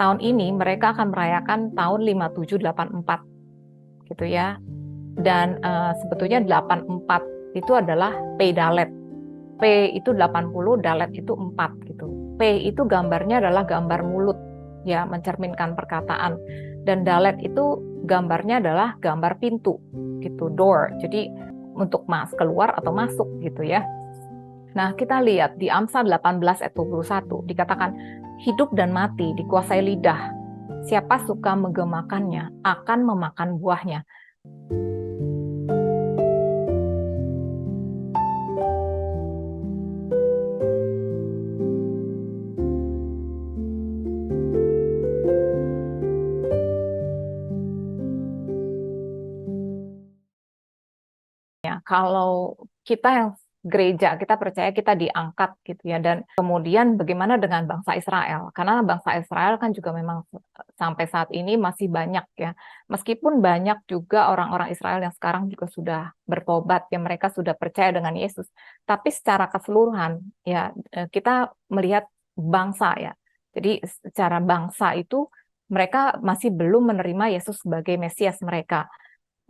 tahun ini mereka akan merayakan tahun 5784 gitu ya. Dan sebetulnya 84 itu adalah P Dalet. P itu 80, Dalet itu 4 gitu. P itu gambarnya adalah gambar mulut, ya, mencerminkan perkataan. Dan Dalet itu gambarnya adalah gambar pintu gitu, door. Jadi untuk keluar atau masuk gitu ya. Nah, kita lihat di Amsal 18 ayat 21 dikatakan hidup dan mati dikuasai lidah. Siapa suka menggemakannya akan memakan buahnya. Ya, kalau kita yang gereja, kita percaya kita diangkat gitu ya. Dan kemudian bagaimana dengan bangsa Israel? Karena bangsa Israel kan juga memang sampai saat ini masih banyak ya. Meskipun banyak juga orang-orang Israel yang sekarang juga sudah bertobat ya, mereka sudah percaya dengan Yesus. Tapi secara keseluruhan ya kita melihat bangsa ya. Jadi secara bangsa itu mereka masih belum menerima Yesus sebagai Mesias mereka.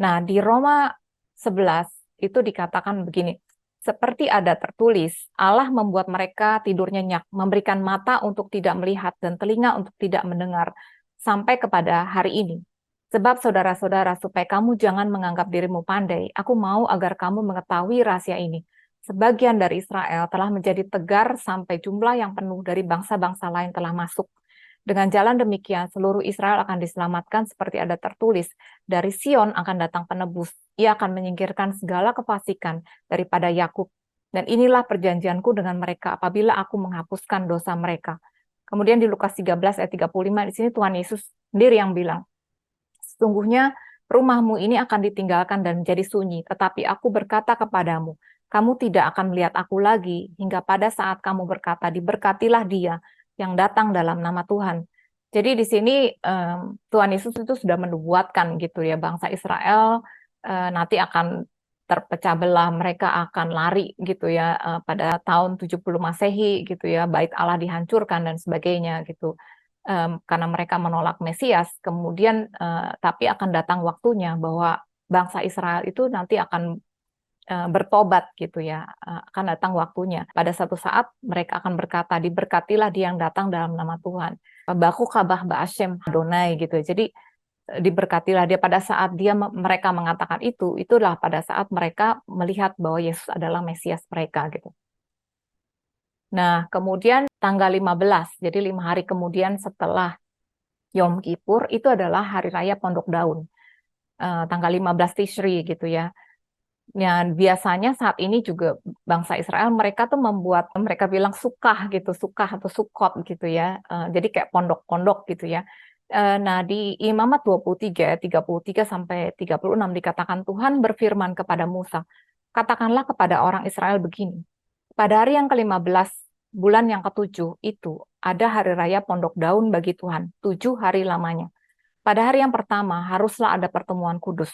Nah, di Roma 11 itu dikatakan begini, seperti ada tertulis, Allah membuat mereka tidur nyenyak, memberikan mata untuk tidak melihat dan telinga untuk tidak mendengar, sampai kepada hari ini. Sebab saudara-saudara, supaya kamu jangan menganggap dirimu pandai, aku mau agar kamu mengetahui rahasia ini. Sebagian dari Israel telah menjadi tegar sampai jumlah yang penuh dari bangsa-bangsa lain telah masuk. Dengan jalan demikian, seluruh Israel akan diselamatkan seperti ada tertulis, dari Sion akan datang penebus. Ia akan menyingkirkan segala kefasikan daripada Yakub. Dan inilah perjanjianku dengan mereka apabila aku menghapuskan dosa mereka. Kemudian di Lukas 13 ayat 35, di sini Tuhan Yesus sendiri yang bilang, sesungguhnya rumahmu ini akan ditinggalkan dan menjadi sunyi, tetapi aku berkata kepadamu, kamu tidak akan melihat aku lagi, hingga pada saat kamu berkata, diberkatilah dia yang datang dalam nama Tuhan. Jadi di sini Tuhan Yesus itu sudah menubuatkan gitu ya, bangsa Israel nanti akan terpecah belah, mereka akan lari gitu ya pada tahun 70 Masehi gitu ya, bait Allah dihancurkan dan sebagainya gitu. Karena mereka menolak Mesias, kemudian tapi akan datang waktunya bahwa bangsa Israel itu nanti akan bertobat gitu ya, akan datang waktunya. Pada satu saat mereka akan berkata, diberkatilah dia yang datang dalam nama Tuhan. Baku kabah ba'ashem Adonai gitu. Jadi diberkatilah dia pada saat mereka mengatakan itu, itulah pada saat mereka melihat bahwa Yesus adalah Mesias mereka gitu. Nah, kemudian tanggal 15, jadi 5 hari kemudian setelah Yom Kippur, itu adalah hari raya Pondok Daun. Tanggal 15 Tishri gitu ya. Ya, biasanya saat ini juga bangsa Israel mereka tuh mereka bilang sukah gitu, sukah atau sukot gitu ya. Jadi kayak pondok-pondok gitu ya. Nah, di Imamat 23, 33 sampai 36 dikatakan Tuhan berfirman kepada Musa, katakanlah kepada orang Israel begini, pada hari yang ke-15, bulan yang ke-7 itu ada hari raya Pondok Daun bagi Tuhan, 7 hari lamanya. Pada hari yang pertama haruslah ada pertemuan kudus.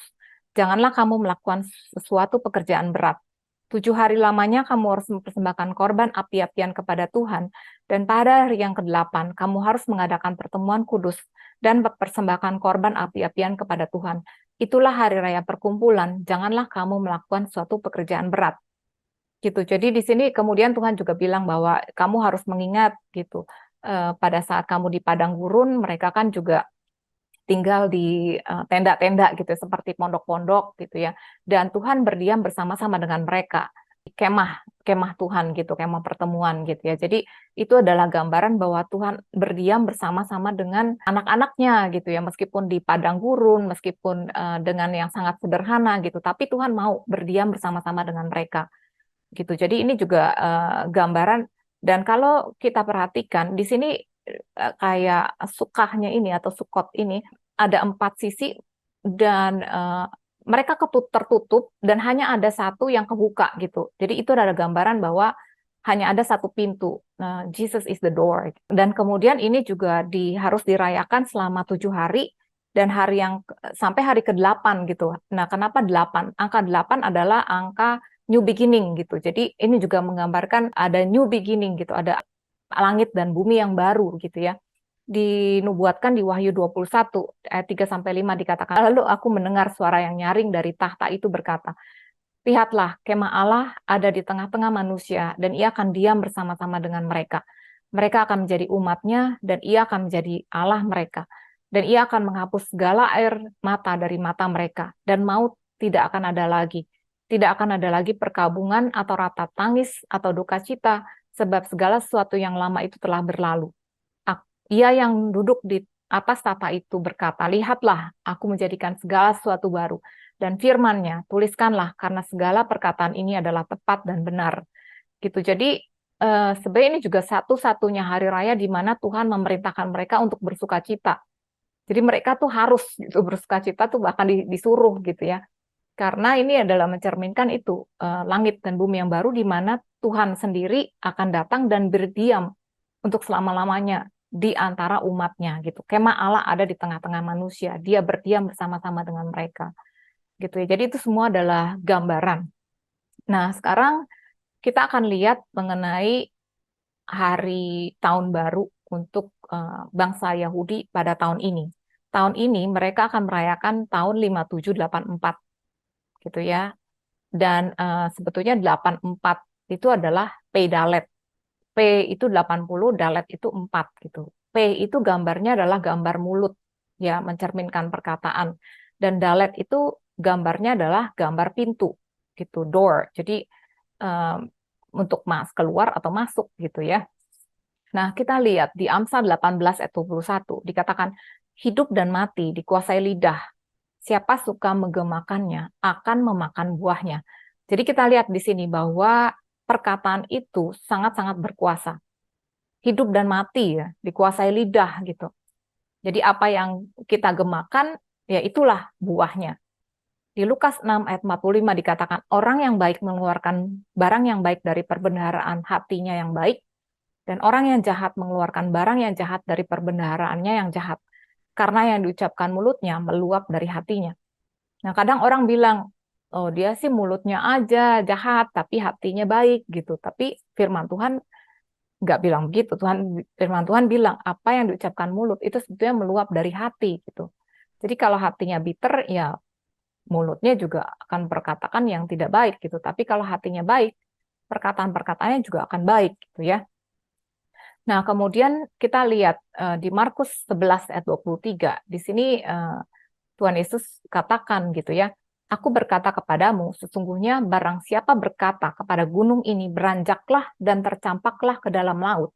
Janganlah kamu melakukan sesuatu pekerjaan berat. 7 hari lamanya kamu harus mempersembahkan korban api-apian kepada Tuhan. Dan pada hari yang ke-8 kamu harus mengadakan pertemuan kudus dan mempersembahkan korban api-apian kepada Tuhan. Itulah hari raya perkumpulan. Janganlah kamu melakukan suatu pekerjaan berat. Gitu. Jadi di sini kemudian Tuhan juga bilang bahwa kamu harus mengingat gitu. Pada saat kamu di padang gurun, mereka kan juga tinggal di tenda-tenda gitu seperti pondok-pondok gitu ya, dan Tuhan berdiam bersama-sama dengan mereka di kemah Tuhan gitu, kemah pertemuan gitu ya. Jadi itu adalah gambaran bahwa Tuhan berdiam bersama-sama dengan anak-anaknya gitu ya, meskipun di padang gurun, meskipun dengan yang sangat sederhana gitu, tapi Tuhan mau berdiam bersama-sama dengan mereka gitu. Jadi ini juga gambaran, dan kalau kita perhatikan di sini kayak sukahnya ini atau sukot ini ada 4 sisi, dan mereka tertutup dan hanya ada satu yang kebuka gitu. Jadi itu adalah gambaran bahwa hanya ada satu pintu. Jesus is the door. Dan kemudian ini juga harus dirayakan selama 7 hari dan sampai hari ke-8 gitu. Nah, kenapa 8? Angka 8 adalah angka new beginning gitu. Jadi ini juga menggambarkan ada new beginning gitu, ada langit dan bumi yang baru gitu ya. dinubuatkan di Wahyu 21 ayat 3-5 dikatakan, lalu aku mendengar suara yang nyaring dari tahta itu berkata, lihatlah, kemah Allah ada di tengah-tengah manusia, dan ia akan diam bersama-sama dengan mereka. Mereka akan menjadi umatnya, dan ia akan menjadi Allah mereka. Dan ia akan menghapus segala air mata dari mata mereka, dan maut tidak akan ada lagi. Tidak akan ada lagi perkabungan atau ratap tangis atau duka cita, sebab segala sesuatu yang lama itu telah berlalu. Ia yang duduk di atas tahta itu berkata, lihatlah, aku menjadikan segala sesuatu baru. Dan firman-Nya, tuliskanlah, karena segala perkataan ini adalah tepat dan benar. Gitu. Jadi sebenarnya ini juga satu-satunya hari raya di mana Tuhan memerintahkan mereka untuk bersuka cita. Jadi mereka tuh harus gitu, bersuka cita tuh bahkan disuruh gitu ya. Karena ini adalah mencerminkan itu langit dan bumi yang baru di mana Tuhan sendiri akan datang dan berdiam untuk selama-lamanya di antara umatnya gitu. Kemah Allah ada di tengah-tengah manusia. Dia berdiam bersama-sama dengan mereka. Gitu ya. Jadi itu semua adalah gambaran. Nah, sekarang kita akan lihat mengenai hari tahun baru untuk bangsa Yahudi pada tahun ini. Tahun ini mereka akan merayakan tahun 5784 gitu ya. Dan sebetulnya 84 itu adalah P Dalet. P itu 80, Dalet itu 4 gitu. P itu gambarnya adalah gambar mulut, ya, mencerminkan perkataan. Dan Dalet itu gambarnya adalah gambar pintu, gitu, door. Jadi untuk keluar atau masuk gitu ya. Nah, kita lihat di Amsal 18 ayat 21 dikatakan hidup dan mati dikuasai lidah. Siapa suka menggemakannya akan memakan buahnya. Jadi kita lihat di sini bahwa perkataan itu sangat-sangat berkuasa. Hidup dan mati ya, dikuasai lidah gitu. Jadi apa yang kita gemakan, ya itulah buahnya. Di Lukas 6 ayat 45 dikatakan, orang yang baik mengeluarkan barang yang baik dari perbendaharaan hatinya yang baik, dan orang yang jahat mengeluarkan barang yang jahat dari perbendaharaannya yang jahat. Karena yang diucapkan mulutnya meluap dari hatinya. Nah, kadang orang bilang, oh dia sih mulutnya aja jahat, tapi hatinya baik gitu. Tapi firman Tuhan nggak bilang begitu. Firman Tuhan bilang, apa yang diucapkan mulut itu sebetulnya meluap dari hati gitu. Jadi kalau hatinya bitter, ya mulutnya juga akan berkatakan yang tidak baik gitu. Tapi kalau hatinya baik, perkataan-perkataannya juga akan baik gitu ya. Nah, kemudian kita lihat di Markus 11 ayat 23. Di sini Tuhan Yesus katakan gitu ya, aku berkata kepadamu, sesungguhnya barang siapa berkata kepada gunung ini, beranjaklah dan tercampaklah ke dalam laut,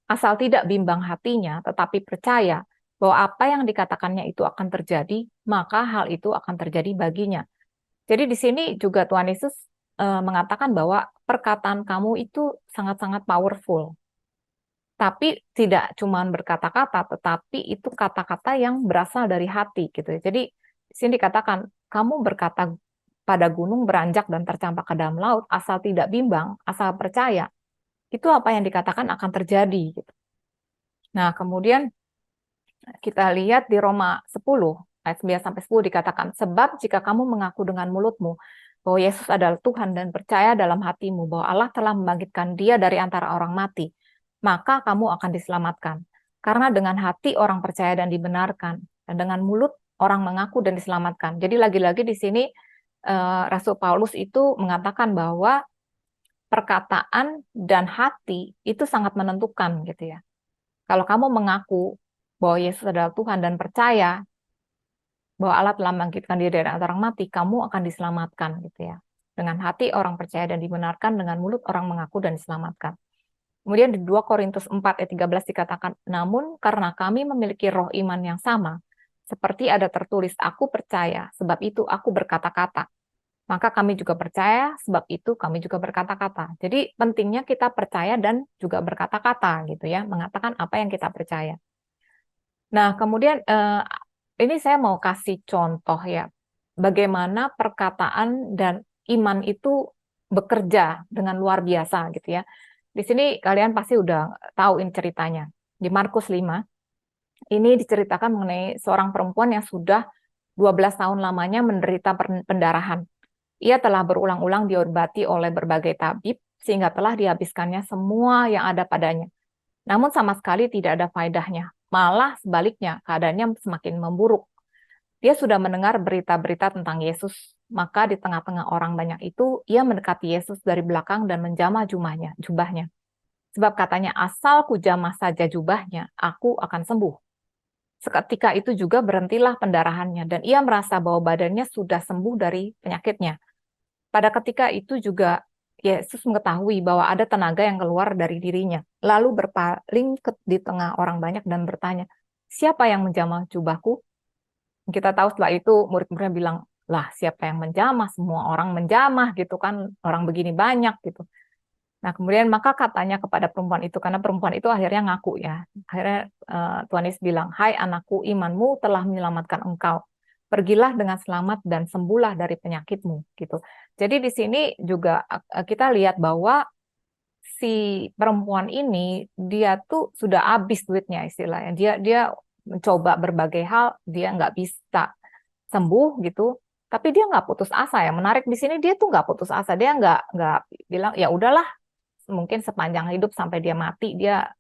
asal tidak bimbang hatinya, tetapi percaya bahwa apa yang dikatakannya itu akan terjadi, maka hal itu akan terjadi baginya. Jadi di sini juga Tuhan Yesus mengatakan bahwa perkataan kamu itu sangat-sangat powerful. Tapi tidak cuma berkata-kata, tetapi itu kata-kata yang berasal dari hati gitu ya. Jadi di sini dikatakan kamu berkata pada gunung beranjak dan tercampak ke dalam laut, asal tidak bimbang, asal percaya, itu apa yang dikatakan akan terjadi gitu. Nah, kemudian kita lihat di Roma 10 ayat 9-10 dikatakan, sebab jika kamu mengaku dengan mulutmu bahwa Yesus adalah Tuhan dan percaya dalam hatimu bahwa Allah telah membangkitkan Dia dari antara orang mati, maka kamu akan diselamatkan. Karena dengan hati orang percaya dan dibenarkan, dan dengan mulut orang mengaku dan diselamatkan. Jadi lagi-lagi di sini Rasul Paulus itu mengatakan bahwa perkataan dan hati itu sangat menentukan gitu ya. Kalau kamu mengaku bahwa Yesus adalah Tuhan dan percaya bahwa Allah telah membangkitkan Dia dari antara orang mati, kamu akan diselamatkan gitu ya. Dengan hati orang percaya dan dibenarkan, dengan mulut orang mengaku dan diselamatkan. Kemudian di 2 Korintus 4 ayat 13 dikatakan, namun karena kami memiliki roh iman yang sama, seperti ada tertulis, aku percaya, sebab itu aku berkata-kata. Maka kami juga percaya, sebab itu kami juga berkata-kata. Jadi pentingnya kita percaya dan juga berkata-kata gitu ya, mengatakan apa yang kita percaya. Nah, kemudian ini saya mau kasih contoh ya, bagaimana perkataan dan iman itu bekerja dengan luar biasa gitu ya. Di sini kalian pasti udah tahu ini ceritanya. Di Markus 5, ini diceritakan mengenai seorang perempuan yang sudah 12 tahun lamanya menderita pendarahan. Ia telah berulang-ulang diobati oleh berbagai tabib, sehingga telah dihabiskannya semua yang ada padanya. Namun sama sekali tidak ada faedahnya. malah sebaliknya, keadaannya semakin memburuk. Dia sudah mendengar berita-berita tentang Yesus, maka di tengah-tengah orang banyak itu, ia mendekati Yesus dari belakang dan menjamah jubahnya. Sebab katanya, asal ku jamah saja jubahnya, aku akan sembuh. Seketika itu juga berhentilah pendarahannya, dan ia merasa bahwa badannya sudah sembuh dari penyakitnya. Pada ketika itu juga Yesus mengetahui bahwa ada tenaga yang keluar dari dirinya, lalu berpaling di tengah orang banyak dan bertanya, siapa yang menjamah jubahku? Kita tahu setelah itu murid-muridnya bilang, lah siapa yang menjamah? Semua orang menjamah gitu kan, orang begini banyak gitu. Nah kemudian maka katanya kepada perempuan itu, karena perempuan itu akhirnya ngaku ya, akhirnya Tuhan Yesus bilang, hai anakku, imanmu telah menyelamatkan engkau. Pergilah dengan selamat dan sembuhlah dari penyakitmu gitu. Jadi di sini juga kita lihat bahwa si perempuan ini dia tuh sudah habis duitnya istilahnya. Dia mencoba berbagai hal, dia nggak bisa sembuh gitu. Tapi dia nggak putus asa ya. Menarik di sini dia tuh nggak putus asa. Dia nggak bilang ya udahlah mungkin sepanjang hidup sampai dia mati dia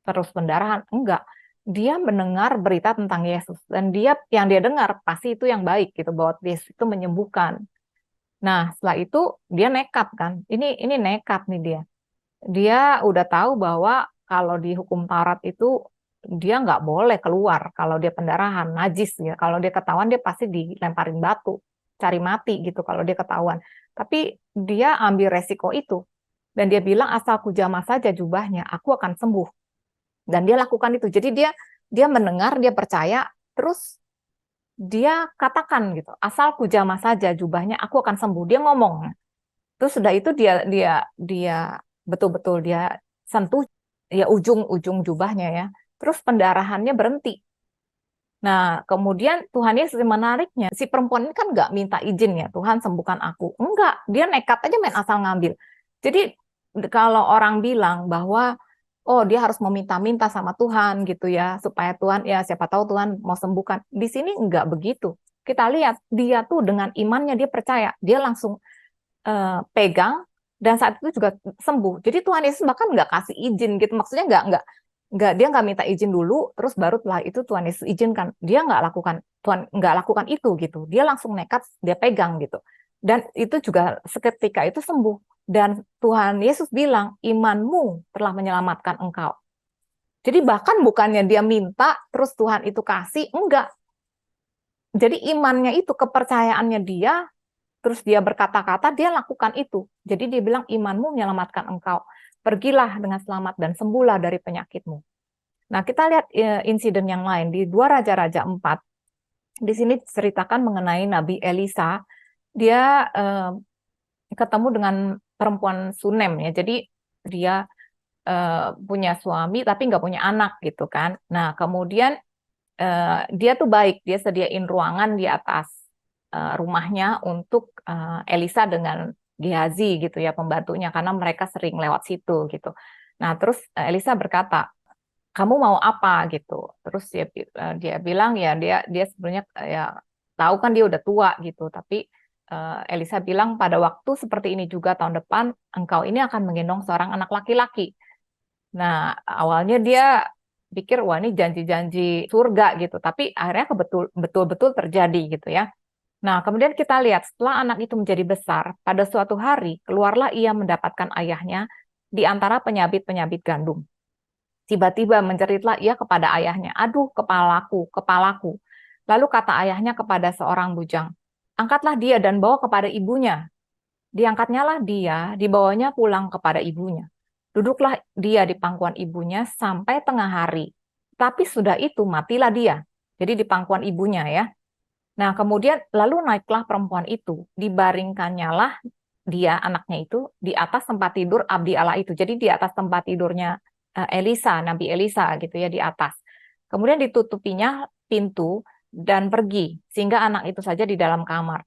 terus pendarahan. Enggak. Dia mendengar berita tentang Yesus dan dia yang dia dengar pasti itu yang baik gitu bahwa Yesus itu menyembuhkan. Nah, setelah itu dia nekat kan. Ini nekat nih dia. Dia udah tahu bahwa kalau di hukum Taurat itu dia nggak boleh keluar kalau dia pendarahan, najis ya. Kalau dia ketahuan dia pasti dilemparin batu, cari mati gitu kalau dia ketahuan. Tapi dia ambil resiko itu dan dia bilang asal ku jamah saja jubahnya, aku akan sembuh. Dan dia lakukan itu. Jadi dia mendengar, dia percaya, terus dia katakan gitu, asal ku jamah saja jubahnya, aku akan sembuh. Dia ngomong. Terus sudah itu dia betul-betul dia sentuh ya ujung-ujung jubahnya ya. Terus pendarahannya berhenti. Nah, kemudian Tuhan Yesus menariknya. Si perempuan ini kan nggak minta izin ya, Tuhan sembuhkan aku. Enggak, dia nekat aja main asal ngambil. Jadi kalau orang bilang bahwa oh dia harus meminta-minta sama Tuhan gitu ya, supaya Tuhan ya siapa tahu Tuhan mau sembuhkan. Di sini enggak begitu. Kita lihat dia tuh dengan imannya dia percaya, dia langsung pegang dan saat itu juga sembuh. Jadi Tuhan Yesus bahkan nggak kasih izin gitu, maksudnya nggak dia nggak minta izin dulu, terus baru setelah itu Tuhan Yesus izinkan. Dia nggak lakukan Tuhan nggak lakukan itu gitu. Dia langsung nekat dia pegang gitu. Dan itu juga seketika itu sembuh. Dan Tuhan Yesus bilang imanmu telah menyelamatkan engkau. Jadi bahkan bukannya dia minta terus Tuhan itu kasih, enggak. Jadi imannya itu kepercayaannya dia terus dia berkata-kata, dia lakukan itu. Jadi dia bilang, imanmu menyelamatkan engkau. Pergilah dengan selamat dan sembuhlah dari penyakitmu. Nah, kita lihat insiden yang lain. Di 2 Raja-Raja 4, di sini diceritakan mengenai Nabi Elisa. Dia ketemu dengan perempuan Sunem ya. Jadi dia punya suami tapi nggak punya anak gitu kan. Nah, kemudian dia tuh baik, dia sediain ruangan di atas rumahnya untuk Elisa dengan Gehazi gitu ya pembantunya karena mereka sering lewat situ gitu. Nah terus Elisa berkata, kamu mau apa gitu? Terus dia bilang ya dia sebenarnya ya tahu kan dia udah tua gitu, tapi Elisa bilang pada waktu seperti ini juga tahun depan engkau ini akan menggendong seorang anak laki-laki. Nah, awalnya dia pikir wah ini janji-janji surga gitu, tapi akhirnya betul-betul terjadi gitu ya. Nah, kemudian kita lihat setelah anak itu menjadi besar, pada suatu hari keluarlah ia mendapatkan ayahnya di antara penyabit-penyabit gandum. Tiba-tiba menjeritlah ia kepada ayahnya, aduh kepalaku, kepalaku. Lalu kata ayahnya kepada seorang bujang, angkatlah dia dan bawa kepada ibunya. Diangkatnya lah dia, dibawanya pulang kepada ibunya. Duduklah dia di pangkuan ibunya sampai tengah hari. Tapi sudah itu matilah dia. Jadi di pangkuan ibunya ya. Nah kemudian lalu naiklah perempuan itu. Dibaringkannya lah dia anaknya itu di atas tempat tidur abdi Allah itu. Jadi di atas tempat tidurnya Elisa, Nabi Elisa gitu ya di atas. Kemudian ditutupinya pintu dan pergi. Sehingga anak itu saja di dalam kamar.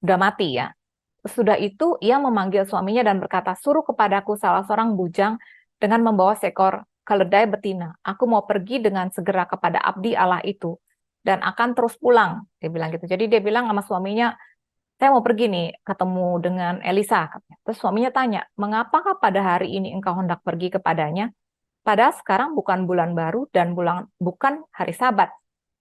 Udah mati ya. Sudah itu ia memanggil suaminya dan berkata, suruh kepadaku salah seorang bujang dengan membawa seekor keledai betina. Aku mau pergi dengan segera kepada abdi Allah itu dan akan terus pulang. Dia bilang gitu. Jadi dia bilang sama suaminya, saya mau pergi nih ketemu dengan Elisa. Terus suaminya tanya, mengapakah pada hari ini engkau hendak pergi kepadanya? Padahal sekarang bukan bulan baru dan bukan hari Sabat.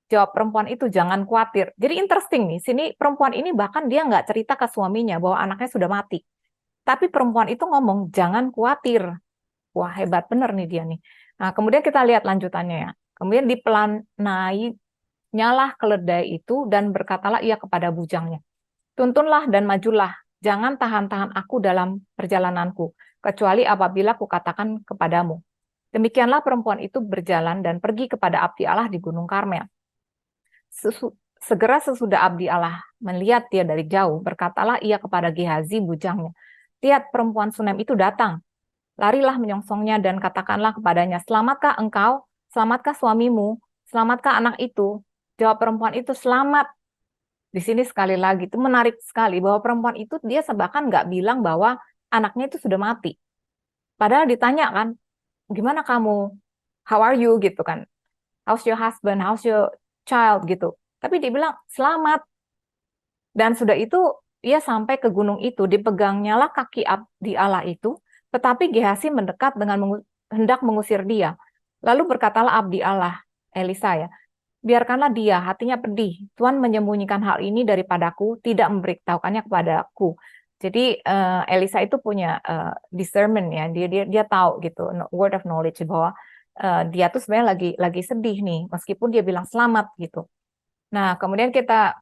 Jawab perempuan itu, jangan khawatir. Jadi interesting nih, sini perempuan ini bahkan dia nggak cerita ke suaminya bahwa anaknya sudah mati. Tapi perempuan itu ngomong, jangan khawatir. Wah, hebat bener nih dia nih. Nah, kemudian kita lihat lanjutannya ya. Kemudian dipelanai nyalah keledai itu dan berkatalah ia kepada bujangnya, tuntunlah dan majulah, jangan tahan-tahan aku dalam perjalananku, kecuali apabila kukatakan kepadamu. Demikianlah perempuan itu berjalan dan pergi kepada abdi Allah di Gunung Karmel. Segera sesudah abdi Allah melihat dia dari jauh, berkatalah ia kepada Gehazi bujangnya, lihat perempuan Sunem itu datang. Larilah menyongsongnya dan katakanlah kepadanya, selamatkah engkau? Selamatkah suamimu? Selamatkah anak itu? Jawab perempuan itu, selamat. Di sini sekali lagi, itu menarik sekali bahwa perempuan itu dia bahkan nggak bilang bahwa anaknya itu sudah mati. Padahal ditanya kan, gimana kamu? How are you? Gitu kan. How's your husband? How's your child? Gitu. Tapi dia bilang, selamat. Dan sudah itu, ia sampai ke gunung itu, dipegangnya lah kaki abdi Allah itu, tetapi Gehazi mendekat dengan hendak mengusir dia. Lalu berkatalah abdi Allah, Elisa ya, biarkanlah dia, hatinya pedih. Tuhan menyembunyikan hal ini daripadaku, tidak memberitahukannya kepadaku. Jadi Elisa itu punya discernment ya, dia tahu gitu, word of knowledge bahwa dia tuh sebenarnya lagi sedih nih, meskipun dia bilang selamat gitu. Nah, kemudian kita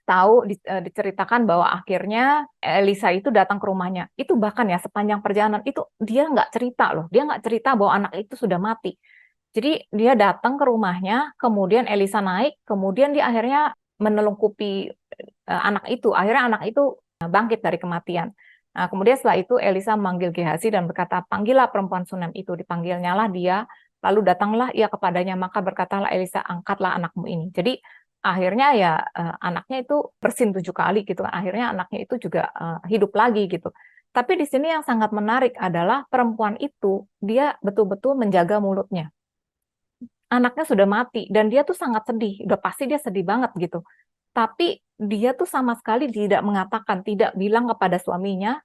tahu diceritakan bahwa akhirnya Elisa itu datang ke rumahnya. Itu bahkan ya sepanjang perjalanan itu dia nggak cerita loh, dia nggak cerita bahwa anak itu sudah mati. Jadi dia datang ke rumahnya, kemudian Elisa naik, kemudian dia akhirnya menelungkupi anak itu. Akhirnya anak itu bangkit dari kematian. Nah, kemudian setelah itu Elisa memanggil Gehazi dan berkata, panggillah perempuan Sunem itu. Dipanggilnya lah dia, lalu datanglah ia kepadanya, maka berkatalah Elisa, angkatlah anakmu ini. Jadi akhirnya ya anaknya itu bersin 7 kali gitu. Akhirnya anaknya itu juga hidup lagi gitu. Tapi di sini yang sangat menarik adalah perempuan itu dia betul-betul menjaga mulutnya. Anaknya sudah mati dan dia tuh sangat sedih, udah pasti dia sedih banget gitu. Tapi dia tuh sama sekali tidak mengatakan, tidak bilang kepada suaminya,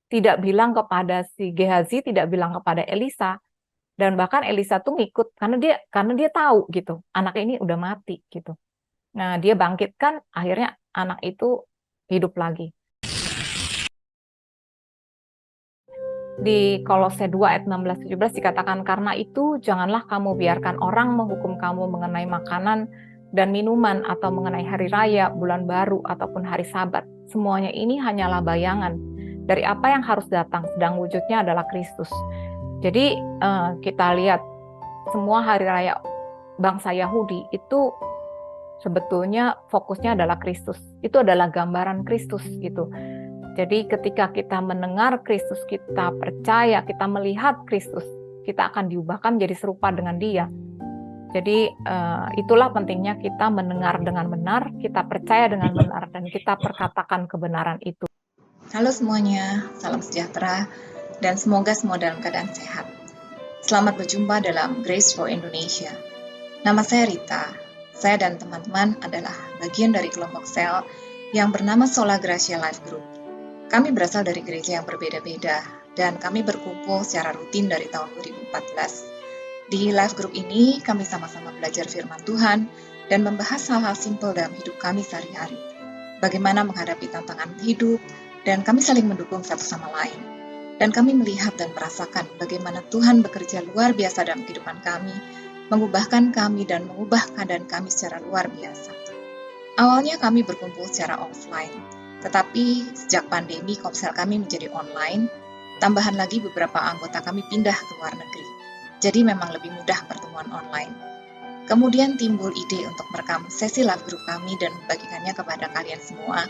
tidak bilang kepada si Gehazi, tidak bilang kepada Elisa, dan bahkan Elisa tuh ngikut karena dia tahu gitu, anak ini udah mati gitu. Nah, dia bangkitkan, akhirnya anak itu hidup lagi. Di Kolose 2 ayat 16-17 dikatakan, karena itu janganlah kamu biarkan orang menghukum kamu mengenai makanan dan minuman atau mengenai hari raya, bulan baru, ataupun hari sabat. Semuanya ini hanyalah bayangan dari apa yang harus datang, sedang wujudnya adalah Kristus. Jadi kita lihat semua hari raya bangsa Yahudi itu sebetulnya fokusnya adalah Kristus. Itu adalah gambaran Kristus gitu. Jadi ketika kita mendengar Kristus, kita percaya, kita melihat Kristus, kita akan diubahkan menjadi serupa dengan Dia. Jadi itulah pentingnya kita mendengar dengan benar, kita percaya dengan benar, dan kita perkatakan kebenaran itu. Halo semuanya, salam sejahtera, dan semoga semua dalam keadaan sehat. Selamat berjumpa dalam Grace for Indonesia. Nama saya Rita. Saya dan teman-teman adalah bagian dari kelompok sel yang bernama Sola Gracia Life Group. Kami berasal dari gereja yang berbeda-beda, dan kami berkumpul secara rutin dari tahun 2014. Di Life Group ini, kami sama-sama belajar firman Tuhan dan membahas hal-hal simpel dalam hidup kami sehari-hari. Bagaimana menghadapi tantangan hidup, dan kami saling mendukung satu sama lain. Dan kami melihat dan merasakan bagaimana Tuhan bekerja luar biasa dalam kehidupan kami, mengubahkan kami dan mengubah keadaan kami secara luar biasa. Awalnya kami berkumpul secara offline, tetapi sejak pandemi komsel kami menjadi online, tambahan lagi beberapa anggota kami pindah ke luar negeri. Jadi memang lebih mudah pertemuan online. Kemudian timbul ide untuk merekam sesi live group kami dan membagikannya kepada kalian semua,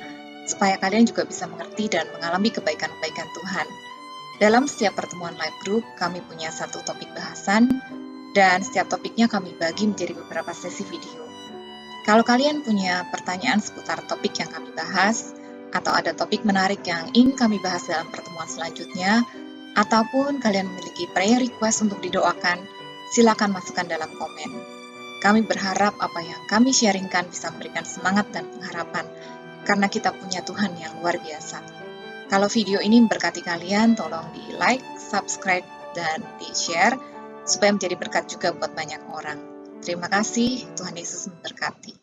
supaya kalian juga bisa mengerti dan mengalami kebaikan-kebaikan Tuhan. Dalam setiap pertemuan live group, kami punya satu topik bahasan, dan setiap topiknya kami bagi menjadi beberapa sesi video. Kalau kalian punya pertanyaan seputar topik yang kami bahas, atau ada topik menarik yang ingin kami bahas dalam pertemuan selanjutnya, ataupun kalian memiliki prayer request untuk didoakan, silakan masukkan dalam komen. Kami berharap apa yang kami sharingkan bisa memberikan semangat dan pengharapan, karena kita punya Tuhan yang luar biasa. Kalau video ini memberkati kalian, tolong di like, subscribe, dan di share, supaya menjadi berkat juga buat banyak orang. Terima kasih, Tuhan Yesus memberkati.